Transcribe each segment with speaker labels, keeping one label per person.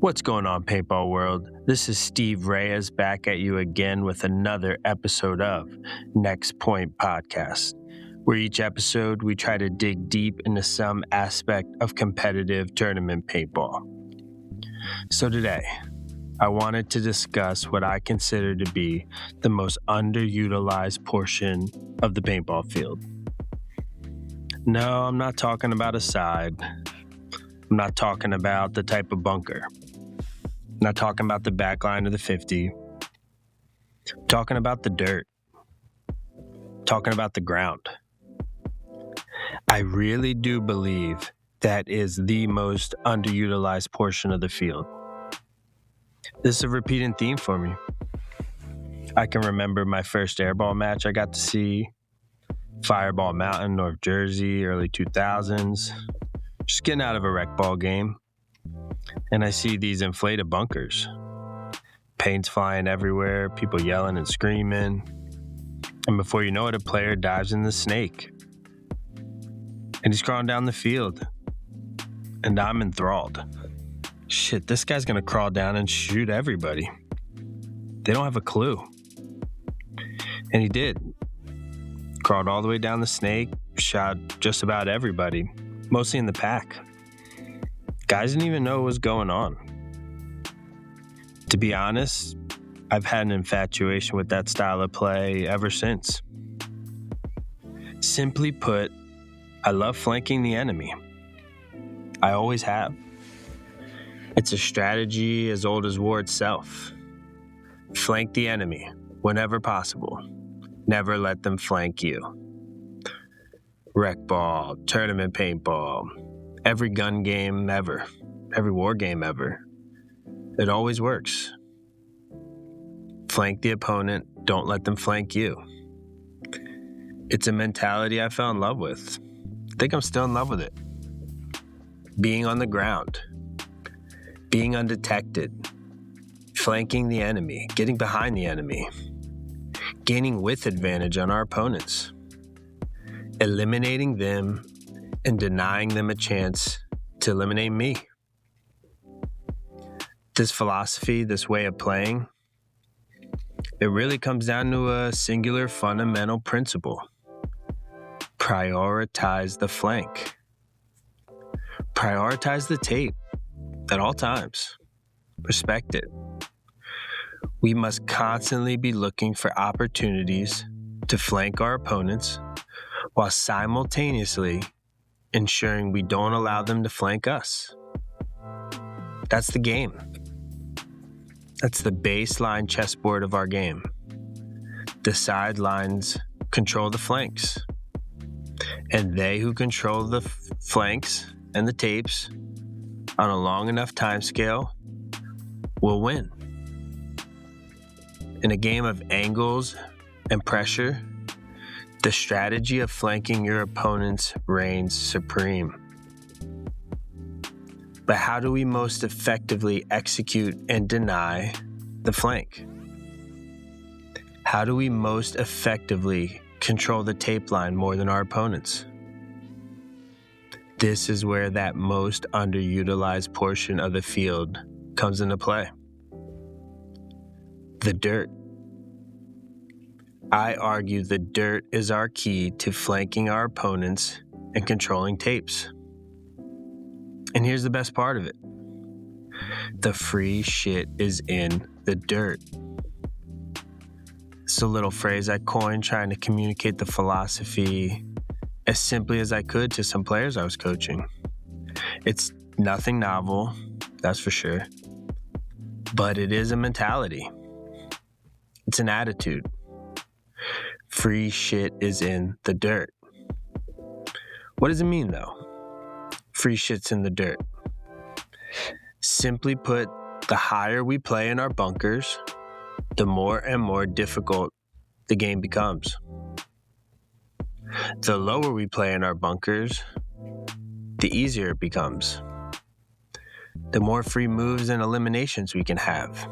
Speaker 1: What's going on, paintball world? This is Steve Reyes back at you again with another episode of Next Point Podcast, where each episode we try to dig deep into some aspect of competitive tournament paintball. So today, I wanted to discuss what I consider to be the most underutilized portion of the paintball field. No, I'm not talking about a side. I'm not talking about the type of bunker. I'm not talking about the back line of the 50. I'm talking about the dirt. I'm talking about the ground. I really do believe that is the most underutilized portion of the field. This is a repeating theme for me. I can remember my first airball match I got to see, Fireball Mountain, North Jersey, early 2000s. Just getting out of a rec ball game, and I see these inflated bunkers. Paint's flying everywhere, people yelling and screaming, and before you know it, a player dives in the snake. And he's crawling down the field, and I'm enthralled. Shit, this guy's gonna crawl down and shoot everybody. They don't have a clue. And he did. Crawled all the way down the snake, shot just about everybody. Mostly in the pack. Guys didn't even know what was going on. To be honest, I've had an infatuation with that style of play ever since. Simply put, I love flanking the enemy. I always have. It's a strategy as old as war itself. Flank the enemy whenever possible. Never let them flank you. Rec ball, tournament paintball, every gun game ever, every war game ever. It always works. Flank the opponent, don't let them flank you. It's a mentality I fell in love with. I think I'm still in love with it. Being on the ground, being undetected, flanking the enemy, getting behind the enemy, gaining width advantage on our opponents, eliminating them and denying them a chance to eliminate me. This philosophy, this way of playing, it really comes down to a singular fundamental principle. Prioritize the flank. Prioritize the tape at all times. Respect it. We must constantly be looking for opportunities to flank our opponents while simultaneously ensuring we don't allow them to flank us. That's the game. That's the baseline chessboard of our game. The sidelines control the flanks, and they who control the flanks and the tapes on a long enough time scale will win. In a game of angles and pressure, the strategy of flanking your opponents reigns supreme. But how do we most effectively execute and deny the flank? How do we most effectively control the tape line more than our opponents? This is where that most underutilized portion of the field comes into play. The dirt. I argue the dirt is our key to flanking our opponents and controlling tapes. And here's the best part of it. The free shit is in the dirt. It's a little phrase I coined trying to communicate the philosophy as simply as I could to some players I was coaching. It's nothing novel, that's for sure. But it is a mentality. It's an attitude. Free shit is in the dirt. What does it mean, though? Free shit's in the dirt. Simply put, the higher we play in our bunkers, the more and more difficult the game becomes. The lower we play in our bunkers, the easier it becomes. The more free moves and eliminations we can have.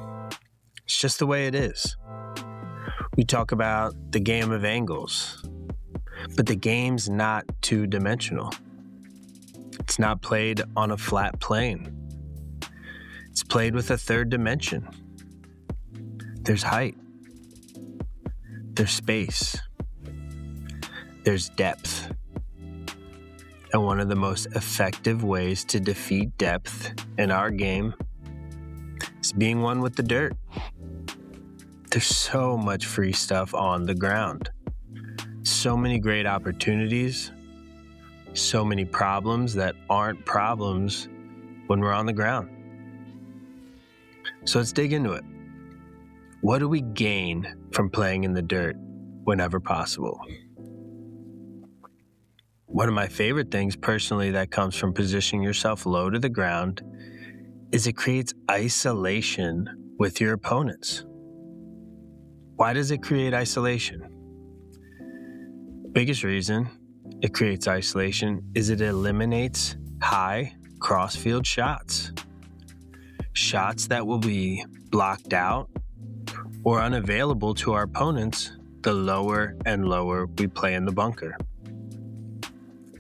Speaker 1: It's just the way it is. We talk about the game of angles, but the game's not two-dimensional. It's not played on a flat plane. It's played with a third dimension. There's height. There's space. There's depth. And one of the most effective ways to defeat depth in our game is being one with the dirt. There's so much free stuff on the ground. So many great opportunities. So many problems that aren't problems when we're on the ground. So let's dig into it. What do we gain from playing in the dirt whenever possible? One of my favorite things personally that comes from positioning yourself low to the ground is it creates isolation with your opponents. Why does it create isolation? Biggest reason it creates isolation is it eliminates high crossfield shots. Shots that will be blocked out or unavailable to our opponents the lower and lower we play in the bunker.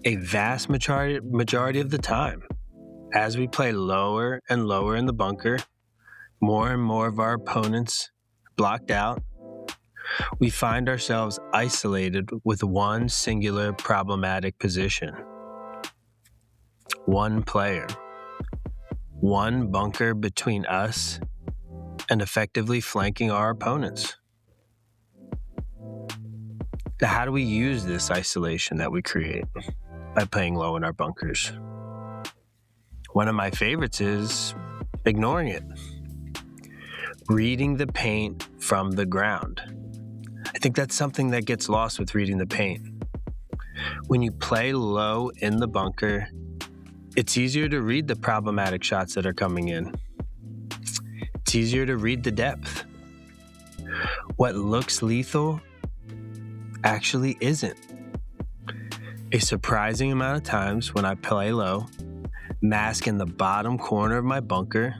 Speaker 1: A vast majority of the time, as we play lower and lower in the bunker, more and more of our opponents blocked out, we find ourselves isolated with one singular problematic position. One player. One bunker between us and effectively flanking our opponents. Now, how do we use this isolation that we create? By playing low in our bunkers. One of my favorites is ignoring it. Reading the paint from the ground. I think that's something that gets lost with reading the paint. When you play low in the bunker, it's easier to read the problematic shots that are coming in. It's easier to read the depth. What looks lethal actually isn't. A surprising amount of times when I play low, mask in the bottom corner of my bunker,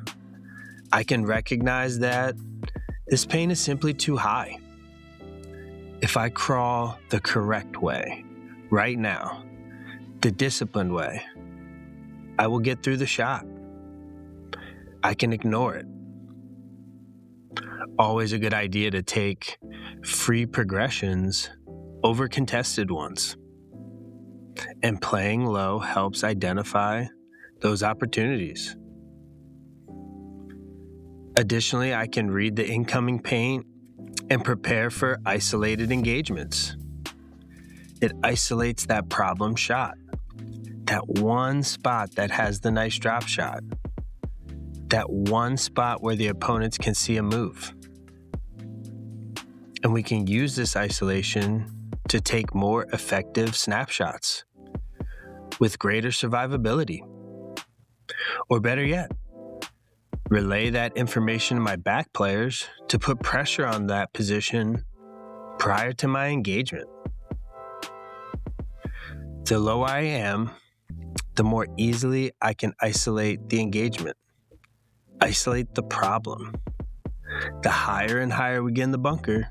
Speaker 1: I can recognize that this paint is simply too high. If I crawl the correct way, right now, the disciplined way, I will get through the shot. I can ignore it. Always a good idea to take free progressions over contested ones. And playing low helps identify those opportunities. Additionally, I can read the incoming paint and prepare for isolated engagements. It isolates that problem shot, that one spot that has the nice drop shot, that one spot where the opponents can see a move. And we can use this isolation to take more effective snapshots with greater survivability. Or better yet, relay that information to my back players to put pressure on that position prior to my engagement. The lower I am, the more easily I can isolate the engagement, isolate the problem. The higher and higher we get in the bunker,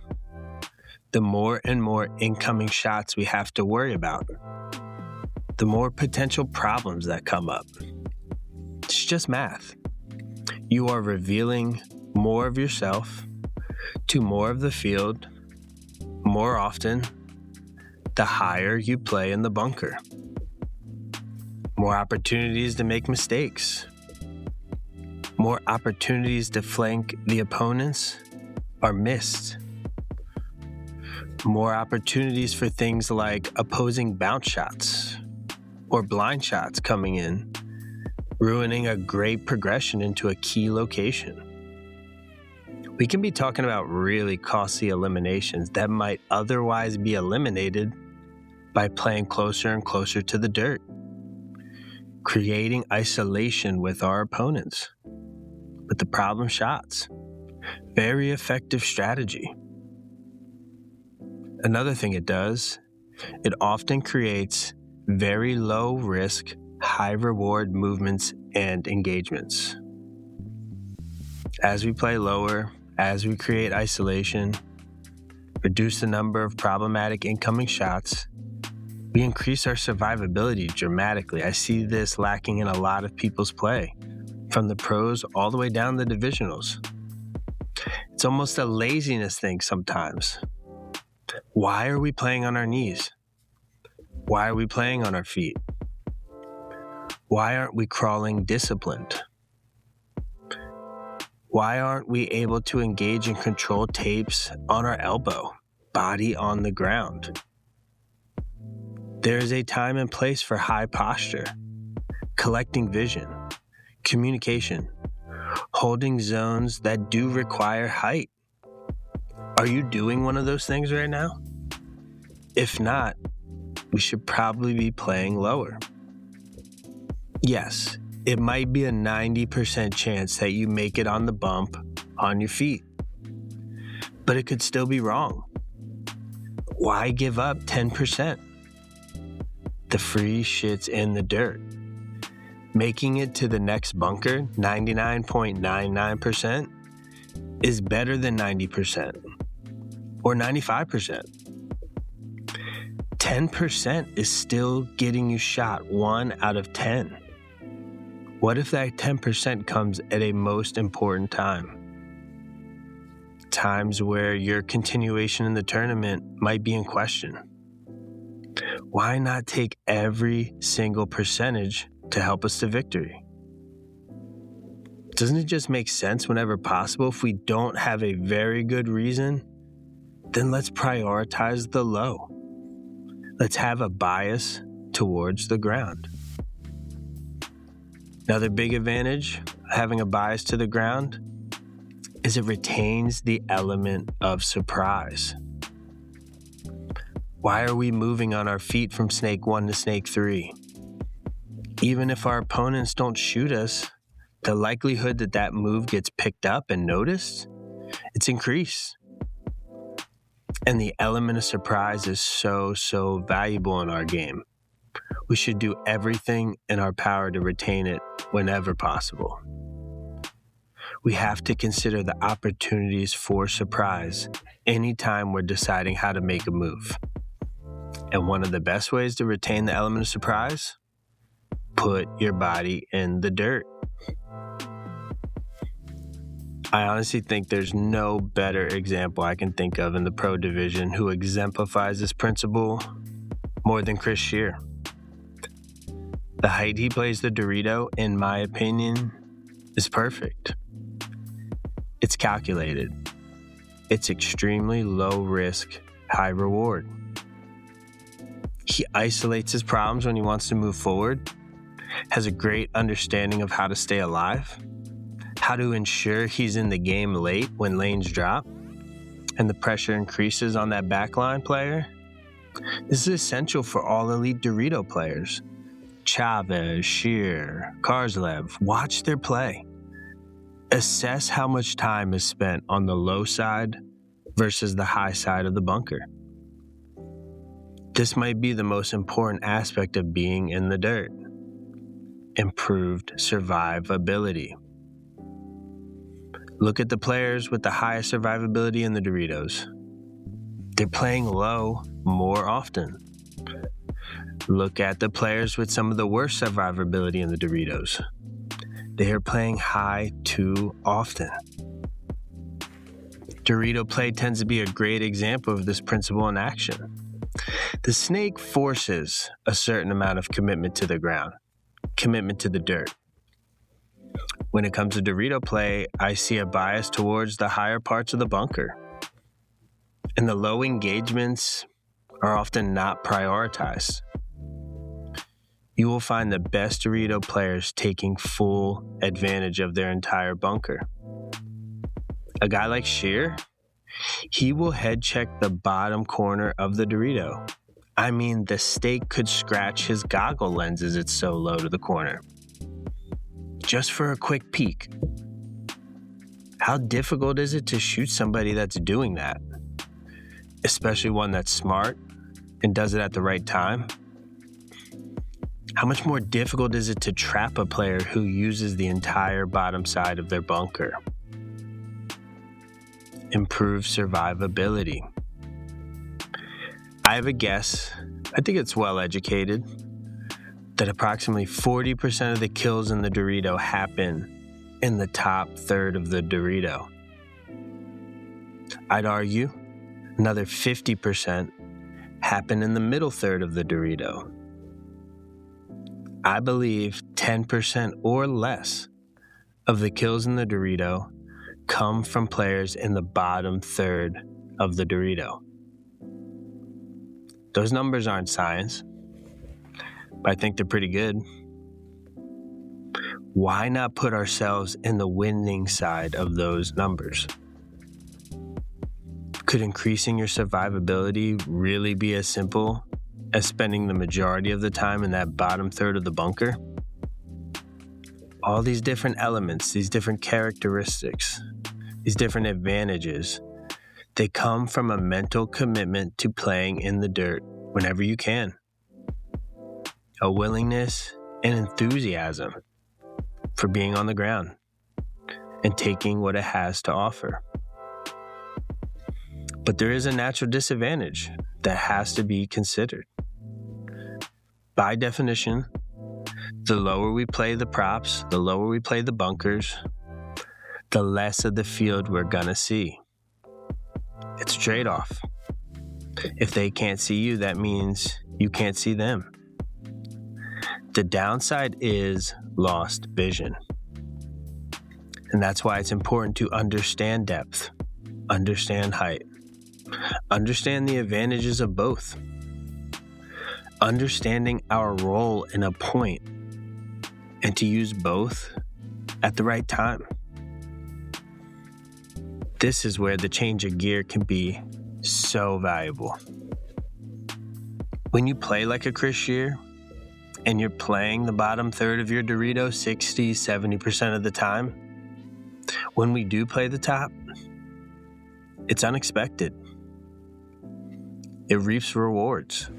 Speaker 1: the more and more incoming shots we have to worry about, the more potential problems that come up. It's just math. You are revealing more of yourself to more of the field more often the higher you play in the bunker. More opportunities to make mistakes. More opportunities to flank the opponents are missed. More opportunities for things like opposing bounce shots or blind shots coming in, ruining a great progression into a key location. We can be talking about really costly eliminations that might otherwise be eliminated by playing closer and closer to the dirt, creating isolation with our opponents, with the problem shots. Very effective strategy. Another thing it does, it often creates very low risk, high reward movements and engagements. As we play lower, as we create isolation, reduce the number of problematic incoming shots, we increase our survivability dramatically. I see this lacking in a lot of people's play. from the pros all the way down the divisionals. It's almost a laziness thing sometimes. Why are we playing on our knees? Why are we playing on our feet? Why aren't we crawling disciplined? Why aren't we able to engage and control tapes on our elbow, body on the ground? There is a time and place for high posture, collecting vision, communication, holding zones that do require height. Are you doing one of those things right now? If not, we should probably be playing lower. Yes, it might be a 90% chance that you make it on the bump on your feet, but it could still be wrong. Why give up 10%? The free shit's in the dirt. Making it to the next bunker, 99.99%, is better than 90% or 95%. 10% is still getting you shot 1 out of 10. What if that 10% comes at a most important time? Times where your continuation in the tournament might be in question. Why not take every single percentage to help us to victory? Doesn't it just make sense whenever possible? If we don't have a very good reason, then let's prioritize the low. Let's have a bias towards the ground. Another big advantage of having a bias to the ground is it retains the element of surprise. Why are we moving on our feet from snake 1 to snake 3? Even if our opponents don't shoot us, the likelihood that that move gets picked up and noticed, it's increased. And the element of surprise is so valuable in our game. We should do everything in our power to retain it whenever possible. We have to consider the opportunities for surprise anytime we're deciding how to make a move. And one of the best ways to retain the element of surprise? Put your body in the dirt. I honestly think there's no better example I can think of in the pro division who exemplifies this principle more than Chris Shear. The height he plays the Dorito, in my opinion, is perfect. It's calculated. It's extremely low risk, high reward. He isolates his problems when he wants to move forward, has a great understanding of how to stay alive, how to ensure he's in the game late when lanes drop, and the pressure increases on that backline player. This is essential for all elite Dorito players. Chavez, Shear, Karslev, watch their play. Assess how much time is spent on the low side versus the high side of the bunker. This might be the most important aspect of being in the dirt. Improved survivability. Look at the players with the highest survivability in the Doritos. They're playing low more often. Look at the players with some of the worst survivability in the Doritos. They are playing high too often. Dorito play tends to be a great example of this principle in action. The snake forces a certain amount of commitment to the ground, commitment to the dirt. When it comes to Dorito play, I see a bias towards the higher parts of the bunker. And the low engagements are often not prioritized. You will find the best Dorito players taking full advantage of their entire bunker. A guy like Shear, he will head check the bottom corner of the Dorito. I mean, the stake could scratch his goggle lenses, it's so low to the corner. Just for a quick peek. How difficult is it to shoot somebody that's doing that? Especially one that's smart and does it at the right time? How much more difficult is it to trap a player who uses the entire bottom side of their bunker? Improve survivability. I have a guess, I think it's well educated, that approximately 40% of the kills in the Dorito happen in the top third of the Dorito. I'd argue another 50% happen in the middle third of the Dorito. I believe 10% or less of the kills in the Dorito come from players in the bottom third of the Dorito. Those numbers aren't science, but I think they're pretty good. Why not put ourselves in the winning side of those numbers? Could increasing your survivability really be as simple as spending the majority of the time in that bottom third of the bunker? All these different elements, these different characteristics, these different advantages, they come from a mental commitment to playing in the dirt whenever you can. A willingness and enthusiasm for being on the ground and taking what it has to offer. But there is a natural disadvantage that has to be considered. By definition, the lower we play the props, the lower we play the bunkers, the less of the field we're gonna see. It's a trade-off. If they can't see you, that means you can't see them. The downside is lost vision. And that's why it's important to understand depth, understand height, understand the advantages of both, understanding our role in a point, and to use both at the right time. This is where the change of gear can be so valuable. When you play like a Chris Shear, and you're playing the bottom third of your Dorito 60, 70% of the time, when we do play the top, it's unexpected. It reaps rewards.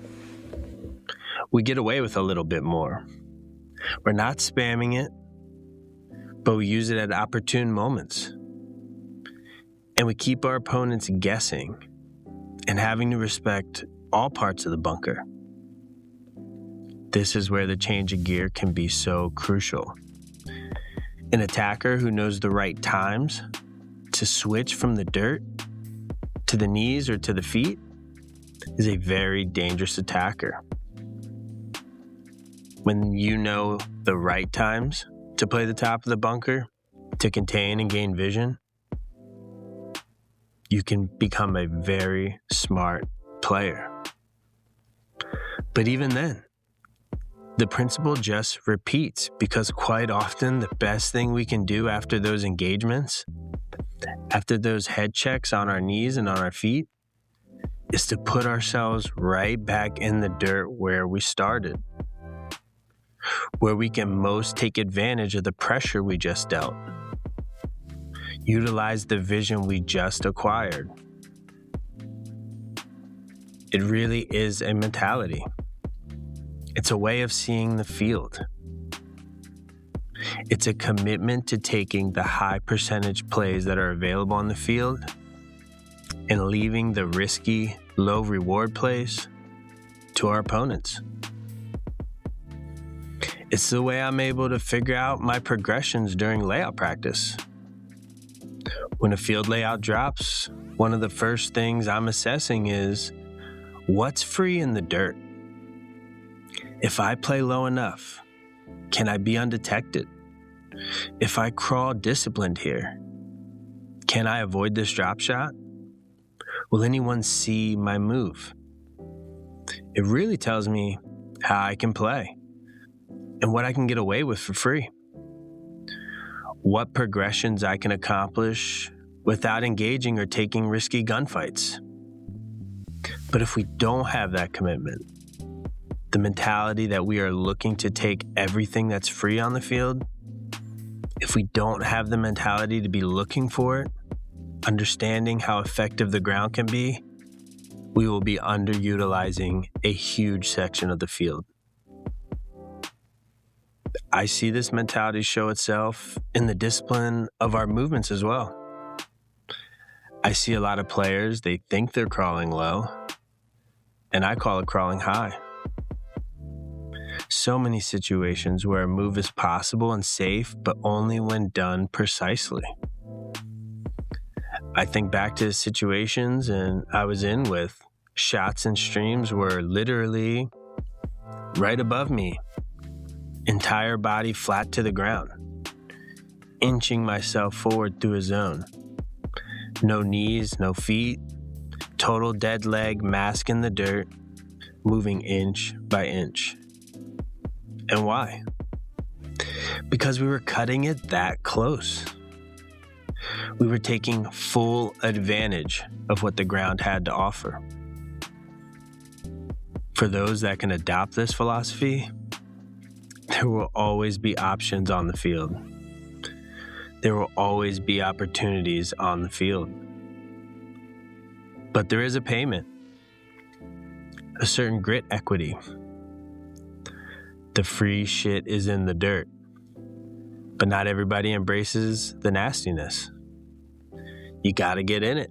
Speaker 1: We get away with a little bit more. We're not spamming it, but we use it at opportune moments. And we keep our opponents guessing and having to respect all parts of the bunker. This is where the change of gear can be so crucial. An attacker who knows the right times to switch from the dirt to the knees or to the feet is a very dangerous attacker. When you know the right times to play the top of the bunker, to contain and gain vision, you can become a very smart player. But even then, the principle just repeats, because quite often the best thing we can do after those engagements, after those head checks on our knees and on our feet, is to put ourselves right back in the dirt where we started, where we can most take advantage of the pressure we just dealt, utilize the vision we just acquired. It really is a mentality. It's a way of seeing the field. It's a commitment to taking the high percentage plays that are available on the field and leaving the risky, low reward plays to our opponents. It's the way I'm able to figure out my progressions during layout practice. When a field layout drops, one of the first things I'm assessing is what's free in the dirt. If I play low enough, can I be undetected? If I crawl disciplined here, can I avoid this drop shot? Will anyone see my move? It really tells me how I can play and what I can get away with for free. What progressions I can accomplish without engaging or taking risky gunfights. But if we don't have that commitment, the mentality that we are looking to take everything that's free on the field, if we don't have the mentality to be looking for it, understanding how effective the ground can be, we will be underutilizing a huge section of the field. I see this mentality show itself in the discipline of our movements as well. I see a lot of players, they think they're crawling low, and I call it crawling high. So many situations where a move is possible and safe, but only when done precisely. I think back to situations and I was in with shots and streams were literally right above me, entire body flat to the ground, inching myself forward through a zone. No knees, no feet, total dead leg, mask in the dirt, moving inch by inch. And why? Because we were cutting it that close. We were taking full advantage of what the ground had to offer. For those that can adopt this philosophy, there will always be options on the field. There will always be opportunities on the field. But there is a payment, a certain grit equity. The free shit is in the dirt, but not everybody embraces the nastiness. You gotta get in it.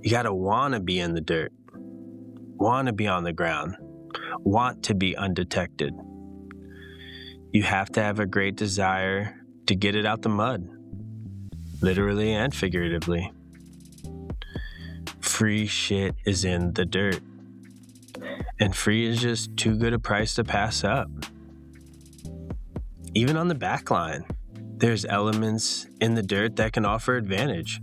Speaker 1: You gotta wanna be in the dirt, wanna be on the ground, want to be undetected. You have to have a great desire to get it out the mud, literally and figuratively. Free shit is in the dirt, and free is just too good a price to pass up. Even on the back line, there's elements in the dirt that can offer advantage.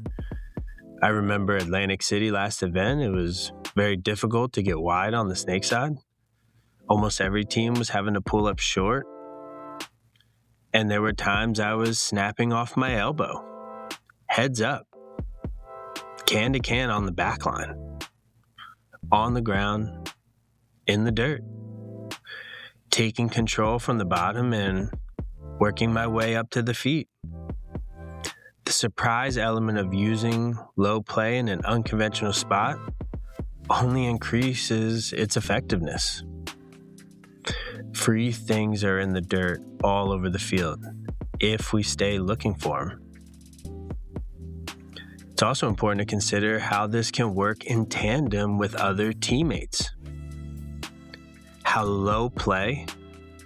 Speaker 1: I remember Atlantic City last event, it was very difficult to get wide on the snake side. Almost every team was having to pull up short. And there were times I was snapping off my elbow, heads up, can to can on the back line, on the ground, in the dirt, taking control from the bottom and working my way up to the feet. The surprise element of using low play in an unconventional spot only increases its effectiveness. Free things are in the dirt all over the field if we stay looking for them. It's also important to consider how this can work in tandem with other teammates. How low play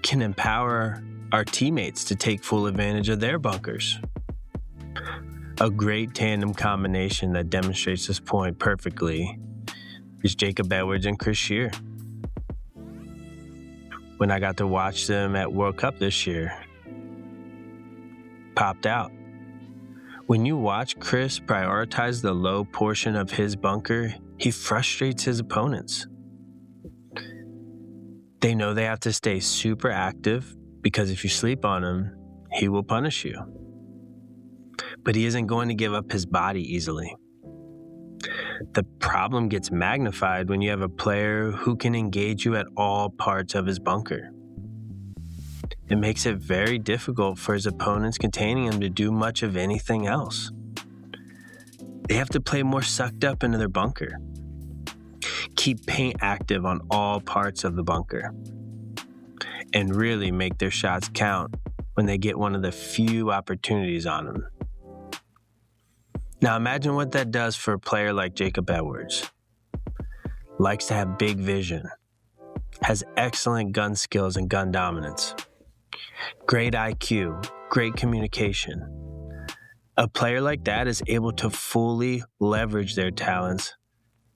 Speaker 1: can empower our teammates to take full advantage of their bunkers. A great tandem combination that demonstrates this point perfectly is Jacob Edwards and Chris Shear. When I got to watch them at World Cup this year, popped out. When you watch Chris prioritize the low portion of his bunker, he frustrates his opponents. They know they have to stay super active because if you sleep on him, he will punish you. But he isn't going to give up his body easily. The problem gets magnified when you have a player who can engage you at all parts of his bunker. It makes it very difficult for his opponents containing him to do much of anything else. They have to play more sucked up into their bunker. Keep paint active on all parts of the bunker. And really make their shots count when they get one of the few opportunities on them. Now imagine what that does for a player like Jacob Edwards. Likes to have big vision, has excellent gun skills and gun dominance, great IQ, great communication. A player like that is able to fully leverage their talents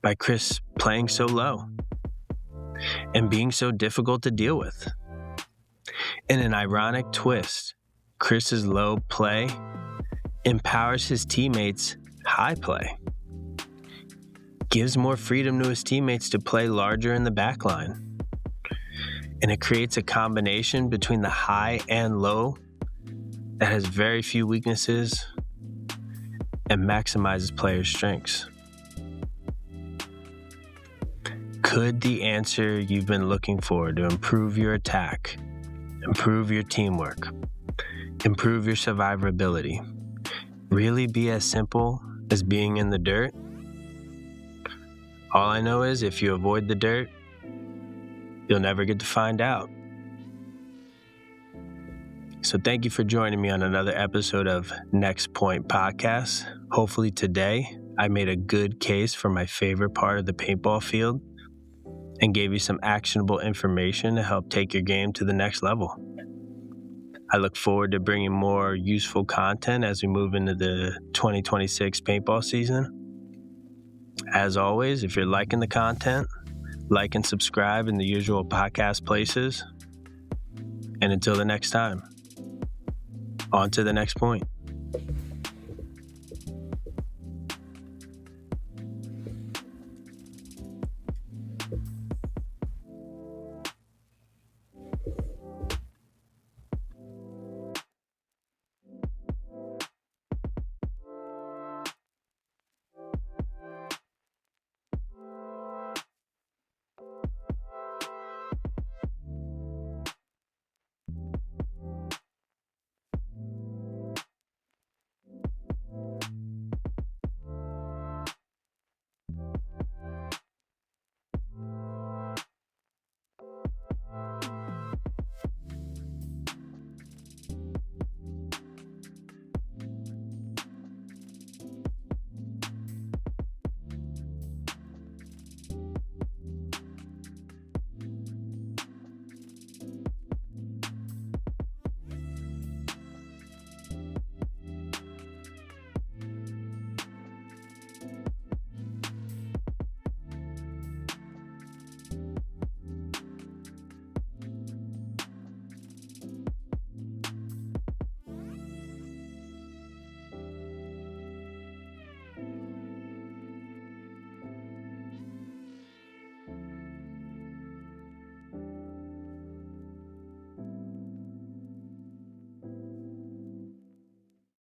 Speaker 1: by Chris playing so low and being so difficult to deal with. In an ironic twist, Chris's low play empowers his teammates' high play, gives more freedom to his teammates to play larger in the back line, and it creates a combination between the high and low that has very few weaknesses and maximizes players' strengths. Could the answer you've been looking for to improve your attack, improve your teamwork, improve your survivability, really be as simple as being in the dirt? All I know is if you avoid the dirt, you'll never get to find out. So thank you for joining me on another episode of Next Point Podcast. Hopefully today I made a good case for my favorite part of the paintball field, and gave you some actionable information to help take your game to the next level. I look forward to bringing more useful content as we move into the 2026 paintball season. As always, if you're liking the content, like and subscribe in the usual podcast places. And until the next time, on to the next point.